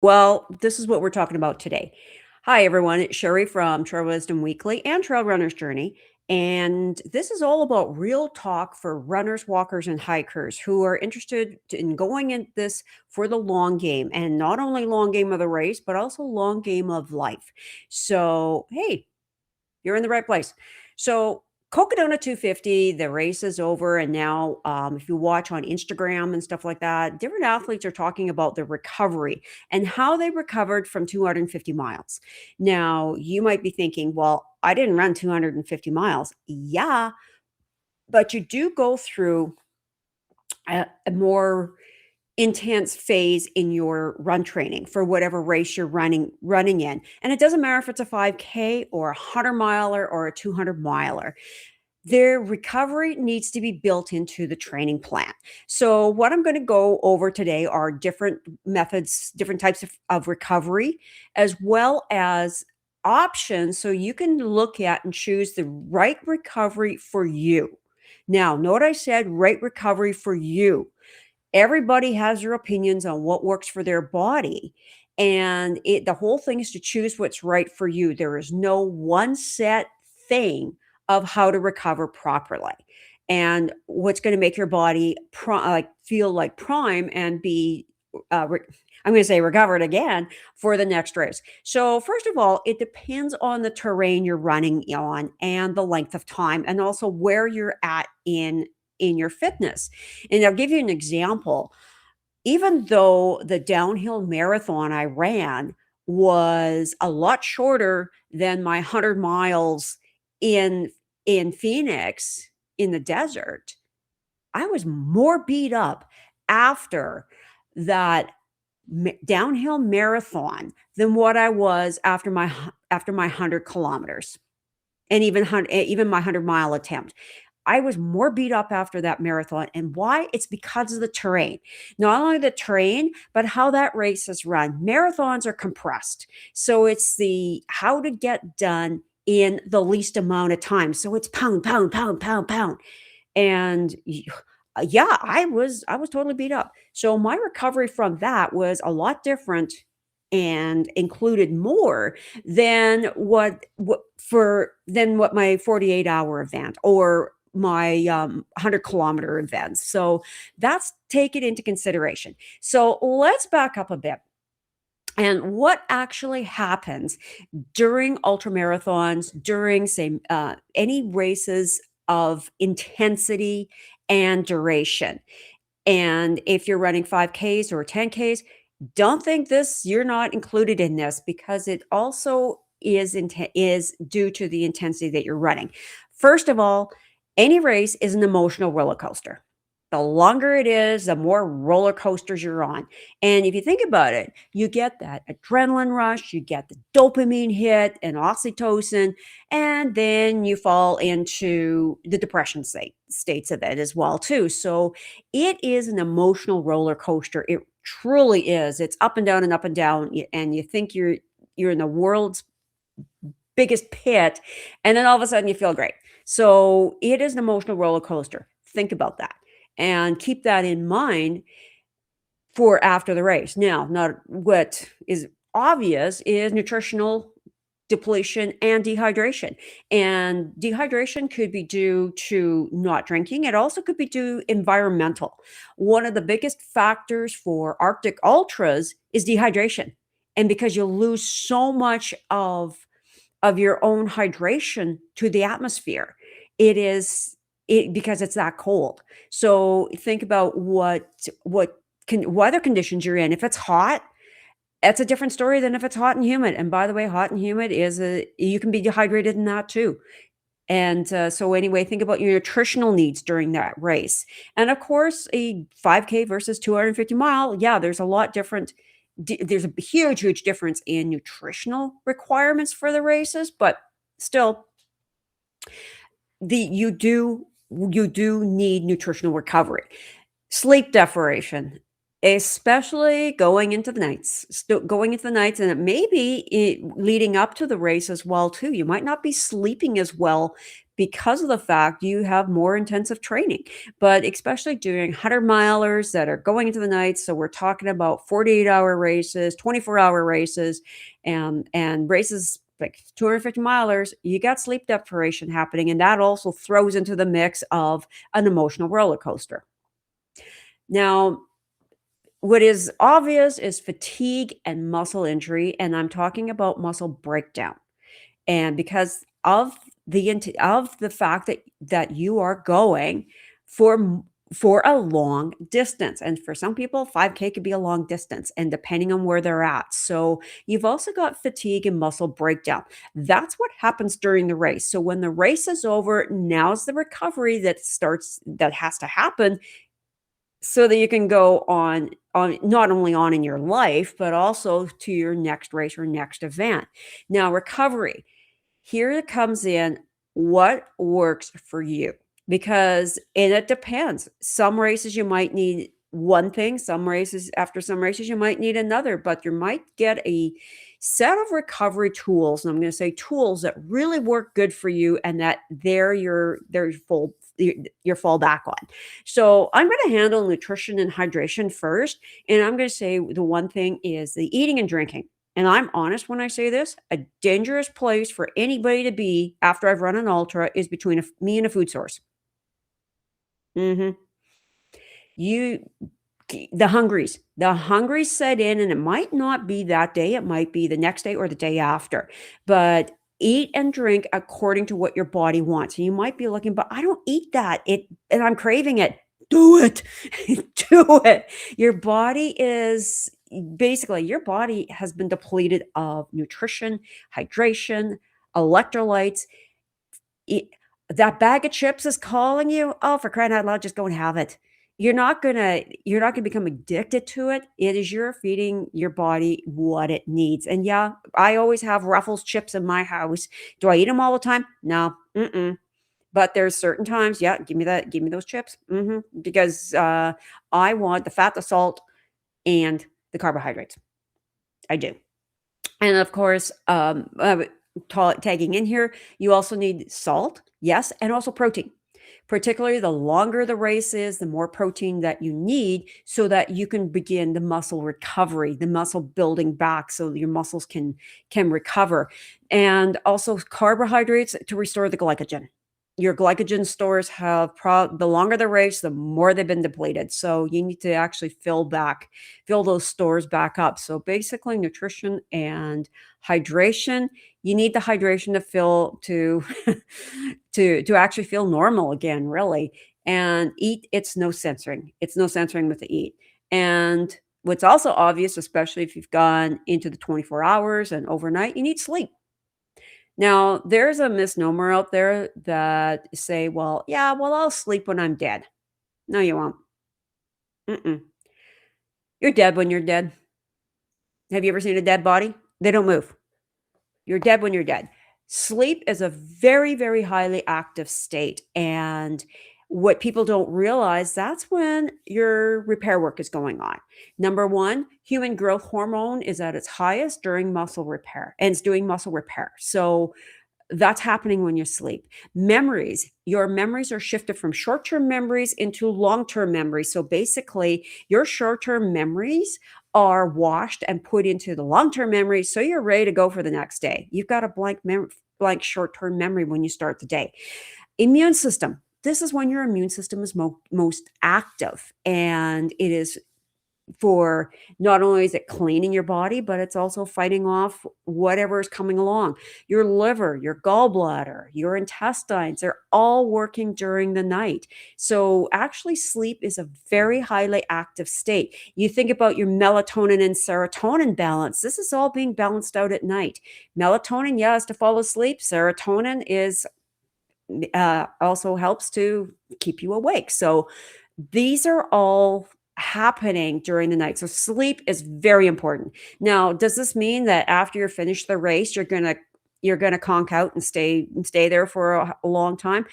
Well, this is what we're talking about today. Hi, everyone. It's Sherri from Trail Wisdom Weekly and Trail Runner's Journey. And this is all about real talk for runners, walkers, and hikers who are interested in going in this for the long game, and not only long game of the race, but also long game of life. So, hey, you're in the right place. So, Cocodona 250, the race is over. And now, if you watch on Instagram and stuff like that, different athletes are talking about the recovery and how they recovered from 250 miles. Now, you might be thinking, well, I didn't run 250 miles. Yeah, but you do go through a more intense phase in your run training for whatever race you're running in. And it doesn't matter if it's a 5K or a 100 miler or a 200 miler. Their recovery needs to be built into the training plan. So what I'm going to go over today are different methods, different types of recovery, as well as options so you can look at and choose the right recovery for you. Now, know what I said, right recovery for you. Everybody has their opinions on what works for their body. And the whole thing is to choose what's right for you. There is no one set thing of how to recover properly and what's going to make your body feel like prime and be I'm going to say recovered again for the next race. So first of all, it depends on the terrain you're running on and the length of time, and also where you're at in your fitness. And I'll give you an example. Even though the downhill marathon I ran was a lot shorter than my 100 miles in Phoenix in the desert, I was more beat up after that downhill marathon than what I was after my 100 kilometers, and even my 100-mile attempt. I was more beat up after that marathon. And why? It's because of the terrain. Not only the terrain, but how that race is run. Marathons are compressed. So it's the how to get done in the least amount of time. So it's pound, pound, pound, pound, pound. And yeah, I was totally beat up. So my recovery from that was a lot different and included more than what my 48-hour event or my 100-kilometer events. So that's taken into consideration. So let's back up a bit. And what actually happens during ultra marathons, during say any races of intensity and duration. And if you're running 5Ks or 10Ks, don't think you're not included in this, because it also is due to the intensity that you're running. First of all, any race is an emotional roller coaster. The longer it is, the more roller coasters you're on. And if you think about it, you get that adrenaline rush, you get the dopamine hit and oxytocin, and then you fall into the depression states of it as well too. So it is an emotional roller coaster. It truly is. It's up and down and up and down, and you think you're in the world's biggest pit, and then all of a sudden you feel great. So it is an emotional roller coaster. Think about that and keep that in mind for after the race. Now, not what is obvious is nutritional depletion and dehydration. And dehydration could be due to not drinking. It also could be due environmental. One of the biggest factors for Arctic ultras is dehydration. And because you lose so much of your own hydration to the atmosphere, because it's that cold. So think about what weather conditions you're in. If it's hot, that's a different story than if it's hot and humid. And by the way, hot and humid you can be dehydrated in that too. And so anyway, think about your nutritional needs during that race. And of course, a 5K versus 250 mile, yeah, there's a lot different. There's a huge, huge difference in nutritional requirements for the races, but still, you do need nutritional recovery. Sleep deprivation, especially going into the nights, and it may be leading up to the race as well too. You might not be sleeping as well because of the fact you have more intensive training. But especially doing 100 milers that are going into the night. So we're talking about 48-hour races, 24-hour races, and races like 250 milers, you got sleep deprivation happening. And that also throws into the mix of an emotional roller coaster. Now, what is obvious is fatigue and muscle injury, and I'm talking about muscle breakdown. And because of the fact that you are going for a long distance, and for some people 5K could be a long distance, and depending on where they're at. So you've also got fatigue and muscle breakdown. That's what happens during the race. So when the race is over, now's the recovery that has to happen so that you can go on not only on in your life, but also to your next race or next event. Now, recovery. Here it comes in what works for you, because and it depends. Some races you might need one thing, after some races you might need another, but you might get a set of recovery tools, and I'm going to say tools that really work good for you and that they're your fallback on. So I'm going to handle nutrition and hydration first, and I'm going to say the one thing is the eating and drinking. And I'm honest when I say this, a dangerous place for anybody to be after I've run an ultra is between me and a food source. Mhm. You the hungries set in, and it might not be that day, it might be the next day or the day after. But eat and drink according to what your body wants. And you might be looking, "But I don't eat that, and I'm craving it." Do it. Do it. Your body is basically, your body has been depleted of nutrition, hydration, electrolytes. E That bag of chips is calling you? Oh, for crying out loud, just go and have it. You're not gonna become addicted to it. It is you're feeding your body what it needs. And yeah, I always have Ruffles chips in my house. Do I eat them all the time? No. Mm-mm. But there's certain times, yeah, give me those chips. Because, I want the fat, the salt, and the carbohydrates. I do. And of course, tagging in here, you also need salt, yes, and also protein. Particularly the longer the race is, the more protein that you need so that you can begin the muscle recovery, the muscle building back so your muscles can recover. And also carbohydrates to restore the glycogen. Your glycogen stores the longer the race, the more they've been depleted. So you need to actually fill those stores back up. So basically nutrition and hydration. You need the hydration to feel to actually feel normal again, really. And eat, it's no censoring with the eat. And what's also obvious, especially if you've gone into the 24 hours and overnight, you need sleep. Now, there's a misnomer out there that say, well, yeah, well, I'll sleep when I'm dead. No, you won't. Mm-mm. You're dead when you're dead. Have you ever seen a dead body? They don't move. You're dead when you're dead. Sleep is a very, very highly active state. And what people don't realize, that's when your repair work is going on. Number one, human growth hormone is at its highest during muscle repair, and it's doing muscle repair. So that's happening when you sleep. Your memories are shifted from short term memories into long term memories. So basically, your short term memories are washed and put into the long term memory. So you're ready to go for the next day. You've got a blank short term memory when you start the day. Immune system. This is when your immune system is most active, and it is for not only is it cleaning your body, but it's also fighting off whatever is coming along. Your liver, your gallbladder, your intestines, they're all working during the night. So actually sleep is a very highly active state. You think about your melatonin and serotonin balance. This is all being balanced out at night. Melatonin, yes, to fall asleep. Serotonin is also helps to keep you awake. So these are all happening during the night. So sleep is very important. Now, does this mean that after you're finished the race, you're gonna conk out and stay there for a long time?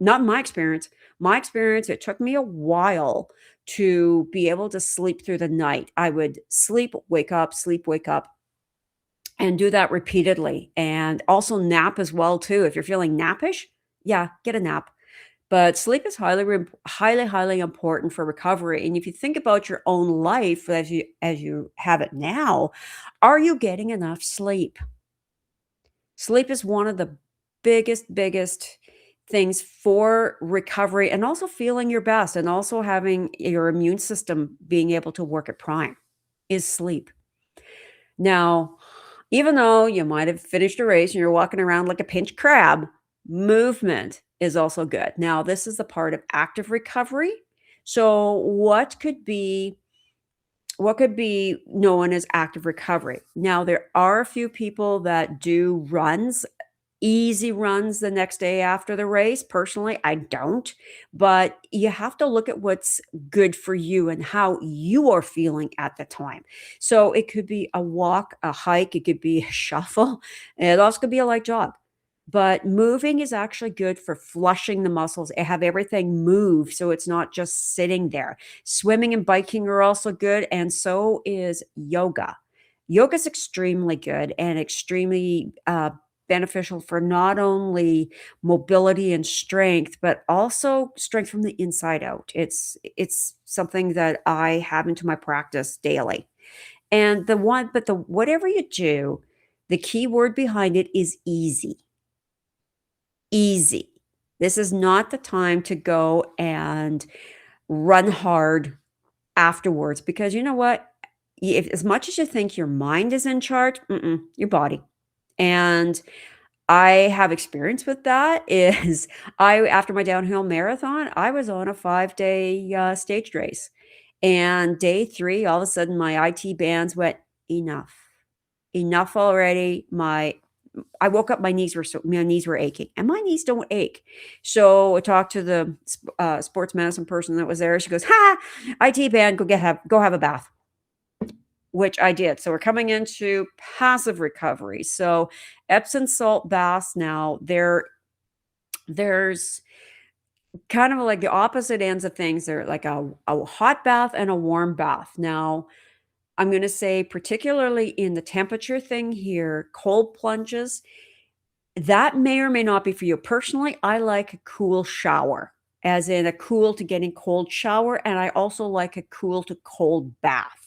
Not in my experience. My experience, it took me a while to be able to sleep through the night. I would sleep, wake up, and do that repeatedly. And also nap as well too. If you're feeling nappish, Yeah, get a nap. But sleep is highly important for recovery, and if you think about your own life as you have it now, are you getting enough sleep? Sleep is one of the biggest things for recovery and also feeling your best and also having your immune system being able to work at prime is sleep. Now, even though you might have finished a race and you're walking around like a pinched crab, movement is also good. Now, this is the part of active recovery. So, what could be known as active recovery? Now, there are a few people that do runs, easy runs the next day after the race. Personally, I don't, but you have to look at what's good for you and how you are feeling at the time. So it could be a walk, a hike, it could be a shuffle, and it also could be a light jog. But moving is actually good for flushing the muscles and have everything move so it's not just sitting there. Swimming and biking are also good, and so is yoga. Yoga is extremely good and extremely beneficial for not only mobility and strength, but also strength from the inside out. It's something that I have into my practice daily. And the whatever you do, the key word behind it is easy. Easy. This is not the time to go and run hard afterwards because you know what? If as much as you think your mind is in charge, your body. And I have experience with that is I after my downhill marathon, I was on a 5-day, staged race, and day 3, all of a sudden, my IT bands went, "Enough. Enough already." I woke up, my knees were aching, and my knees don't ache. So, I talked to the sports medicine person that was there, she goes, "Ha! IT band, go have a bath." Which I did. So we're coming into passive recovery. So Epsom salt baths now, there's kind of like the opposite ends of things. They're like a hot bath and a warm bath. Now, I'm gonna say particularly in the temperature thing here, cold plunges, that may or may not be for you. Personally, I like a cool shower, as in a cool to getting cold shower, and I also like a cool to cold bath.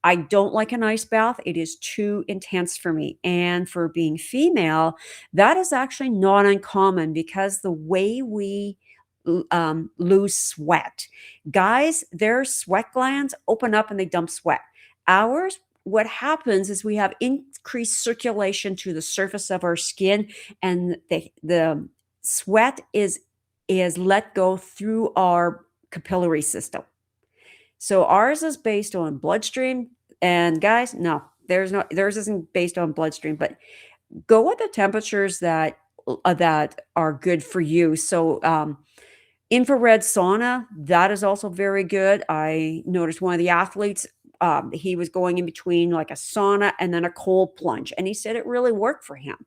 I don't like an ice bath. It is too intense for me. And for being female, that is actually not uncommon because the way we lose sweat. Guys, their sweat glands open up and they dump sweat. Ours, what happens is we have increased circulation to the surface of our skin, and the sweat is let go through our capillary system. So ours is based on bloodstream, and guys, no, theirs isn't based on bloodstream, but go with the temperatures that are good for you. So, infrared sauna, that is also very good. I noticed one of the athletes, he was going in between like a sauna and then a cold plunge, and he said it really worked for him.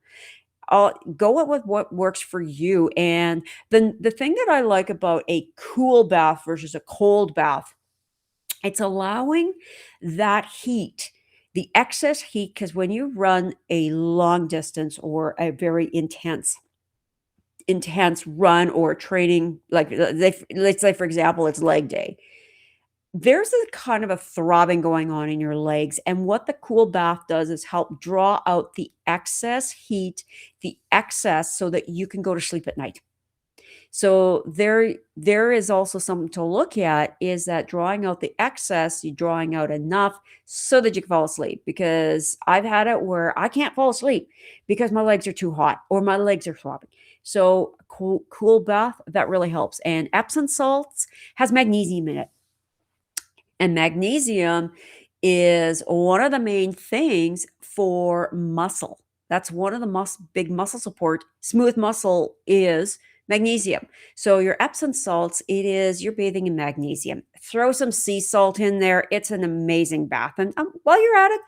Go with what works for you. And then the thing that I like about a cool bath versus a cold bath, it's allowing that heat, the excess heat, because when you run a long distance or a very intense run or training, like let's say, for example, it's leg day. There's a kind of a throbbing going on in your legs. And what the cool bath does is help draw out the excess heat, the excess, so that you can go to sleep at night. So there is also something to look at is that drawing out the excess, you're drawing out enough so that you can fall asleep. Because I've had it where I can't fall asleep because my legs are too hot or my legs are throbbing. So cool bath, that really helps. And Epsom salts has magnesium in it. And magnesium is one of the main things for muscle. That's one of the big muscle support. Smooth muscle is magnesium. So your Epsom salts, you're bathing in magnesium. Throw some sea salt in there. It's an amazing bath. And while you're at it,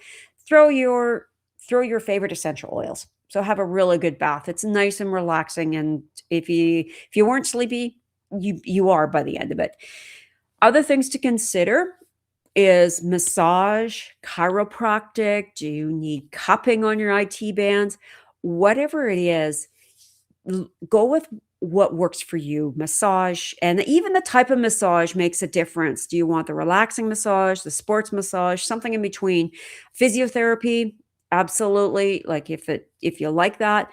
throw your throw your favorite essential oils. So have a really good bath. It's nice and relaxing. And if you weren't sleepy, you are by the end of it. Other things to consider is massage, chiropractic. Do you need cupping on your IT bands? Whatever it is, go with what works for you. Massage, and even the type of massage makes a difference. Do you want the relaxing massage, the sports massage, something in between? Physiotherapy, absolutely. Like if you like that.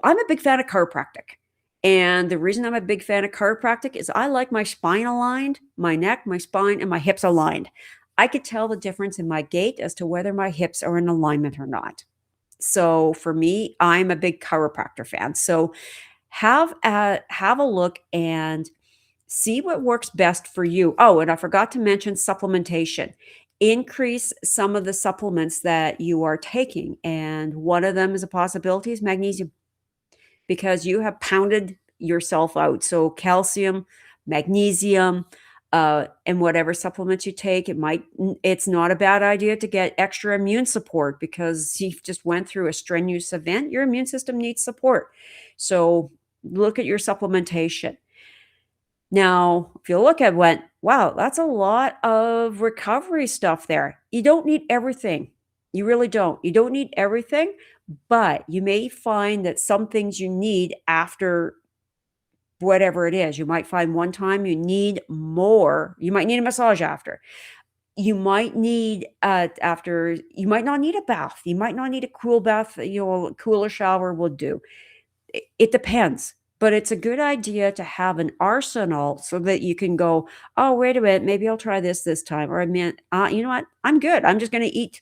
I'm a big fan of chiropractic. And the reason I'm a big fan of chiropractic is I like my spine aligned, my neck, my spine, and my hips aligned. I could tell the difference in my gait as to whether my hips are in alignment or not. So for me, I'm a big chiropractor fan. So have a look and see what works best for you. Oh, and I forgot to mention supplementation. Increase some of the supplements that you are taking, and one of them is a possibility is magnesium, because you have pounded yourself out. So calcium, magnesium, and whatever supplements you take, it's not a bad idea to get extra immune support because you've just went through a strenuous event. Your immune system needs support. So look at your supplementation. Now, if you look at what, wow, that's a lot of recovery stuff there. You don't need everything. You really don't. You don't need everything, but you may find that some things you need after whatever it is. You might find one time you need more. You might need a massage after. You might need after, you might not need a bath. You might not need a cool bath, a cooler shower will do. It depends, but it's a good idea to have an arsenal so that you can go, "Oh, wait a minute, maybe I'll try this time," or, "I mean, you know what? I'm good. I'm just gonna eat.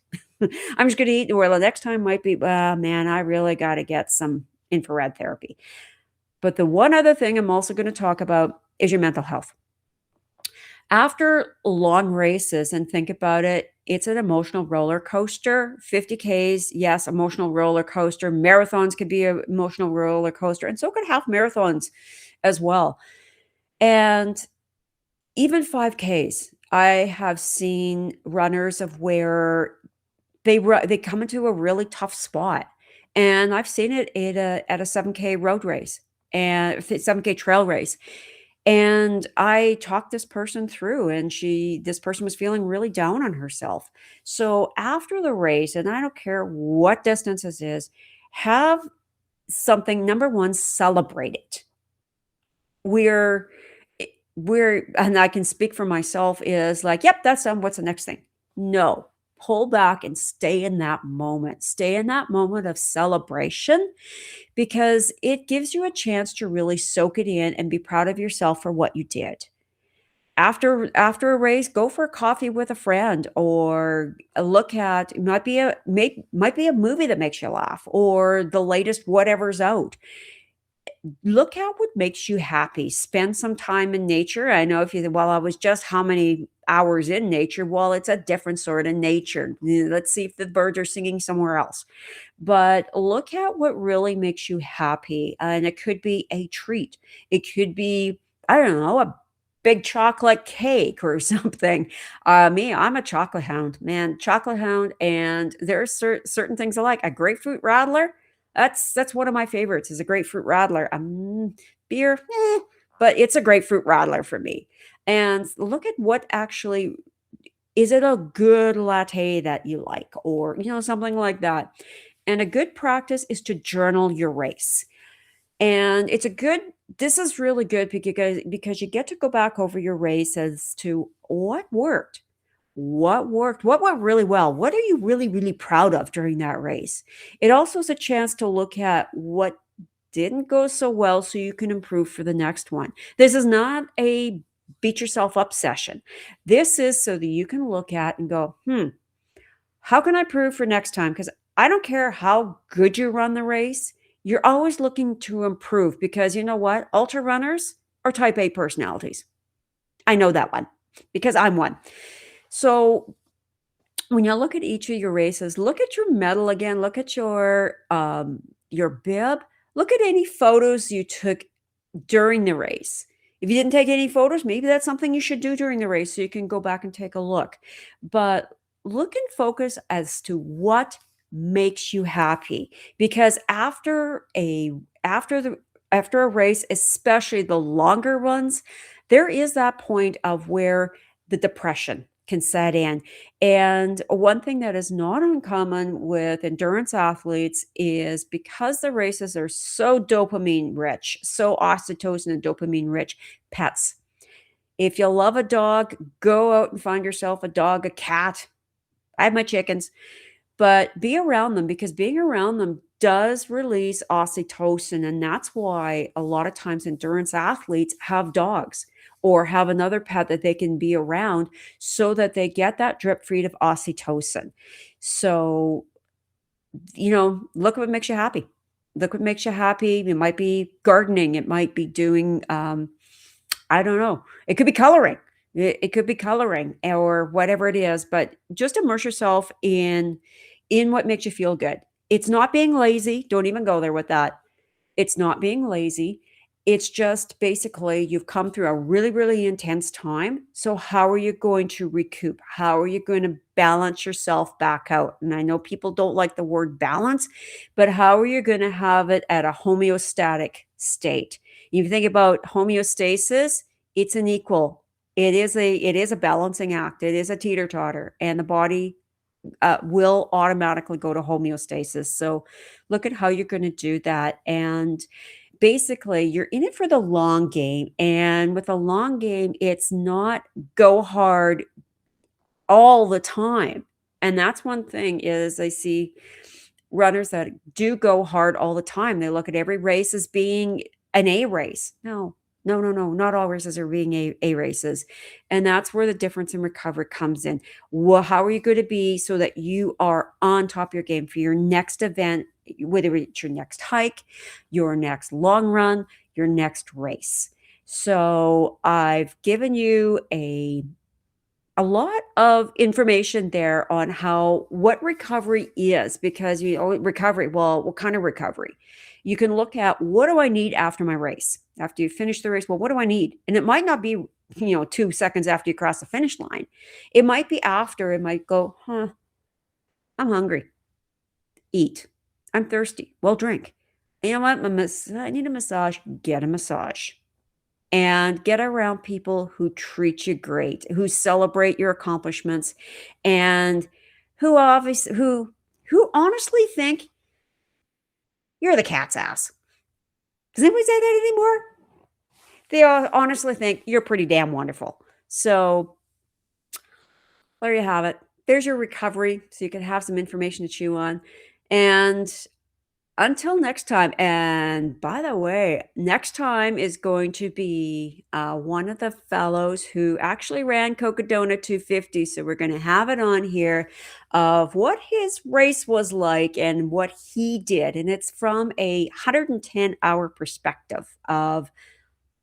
I'm just gonna eat," or the next time might be, "Well, man, I really gotta get some infrared therapy." But the one other thing I'm also gonna talk about is your mental health. After long races, and think about it, it's an emotional roller coaster. 50Ks, yes, emotional roller coaster. Marathons could be an emotional roller coaster, and so could half marathons as well. And even 5Ks, I have seen runners of where they come into a really tough spot, and I've seen it at a 7K road race and 7K trail race. And I talked this person through, and this person was feeling really down on herself. So after the race, and I don't care what distance this is, have something, number one, celebrate it. We're I we're and I can speak for myself, is like, "Yep, that's done. What's the next thing?" No. Pull back and stay in that moment. Stay in that moment of celebration, because it gives you a chance to really soak it in and be proud of yourself for what you did. After a race, go for a coffee with a friend, or look at, it might be a movie that makes you laugh, or the latest whatever's out. Look at what makes you happy. Spend some time in nature. I know if you think, "Well, I was just how many hours in nature?" Well, it's a different sort of nature. Let's see if the birds are singing somewhere else. But look at what really makes you happy, and it could be a treat. It could be, I don't know, a big chocolate cake or something. I'm a chocolate hound, man, chocolate hound, and there are certain things I like. A grapefruit rattler, that's one of my favorites, is a grapefruit rattler. Beer, but it's a grapefruit rattler for me. And look at what actually, is it a good latte that you like, or, something like that. And a good practice is to journal your race. And this is really good because you get to go back over your race as to what worked. What worked? What went really well? What are you really, really proud of during that race? It also is a chance to look at what didn't go so well so you can improve for the next one. This is not a beat yourself up session. This is so that you can look at and go, how can I improve for next time? Because I don't care how good you run the race, you're always looking to improve, because you know what? Ultra runners are type A personalities. I know that one because I'm one. So when you look at each of your races, look at your medal again, look at your bib, look at any photos you took during the race. If you didn't take any photos, maybe that's something you should do during the race so you can go back and take a look. But look and focus as to what makes you happy, because after a race, especially the longer ones, there is that point of where the depression can set in. And one thing that is not uncommon with endurance athletes is because the races are so dopamine rich, so oxytocin and dopamine rich, pets. If you love a dog, go out and find yourself a dog, a cat. I have my chickens, but be around them because being around them does release oxytocin. And that's why a lot of times endurance athletes have dogs or have another pet that they can be around so that they get that drip feed of oxytocin. So, look what makes you happy. Look what makes you happy. It might be gardening, it might be doing, I don't know. It could be coloring. It could be coloring or whatever it is, but just immerse yourself in what makes you feel good. It's not being lazy. Don't even go there with that. It's not being lazy. It's just basically you've come through a really, really intense time. So how are you going to recoup? How are you going to balance yourself back out? And I know people don't like the word balance, but how are you going to have it at a homeostatic state? If you think about homeostasis, it's an equal. It is a balancing act. It is a teeter-totter, and the body will automatically go to homeostasis. So look at how you're going to do that. And basically, you're in it for the long game. And with a long game, it's not go hard all the time. And that's one thing is I see runners that do go hard all the time. They look at every race as being an A race. No, no, no, no. Not all races are being A races. And that's where the difference in recovery comes in. Well, how are you going to be so that you are on top of your game for your next event, whether it's your next hike, your next long run, your next race? So I've given you a lot of information there on what recovery is because recovery, well, what kind of recovery? You can look at what do I need after my race? After you finish the race, well, what do I need? And it might not be, 2 seconds after you cross the finish line. It might be after, it might go, I'm hungry. Eat. I'm thirsty. Well, drink. You know what? I need a massage. Get a massage and get around people who treat you great, who celebrate your accomplishments, and who honestly think you're the cat's ass. Does anybody say that anymore? They all honestly think you're pretty damn wonderful. So there you have it. There's your recovery, so you can have some information to chew on. And until next time, and by the way, next time is going to be one of the fellows who actually ran Cocodona 250. So we're going to have it on here of what his race was like and what he did. And it's from a 110-hour perspective of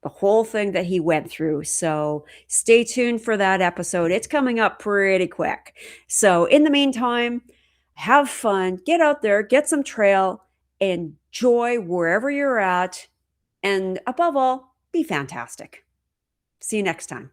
the whole thing that he went through. So stay tuned for that episode. It's coming up pretty quick. So in the meantime, have fun, get out there, get some trail, enjoy wherever you're at, and above all, be fantastic. See you next time.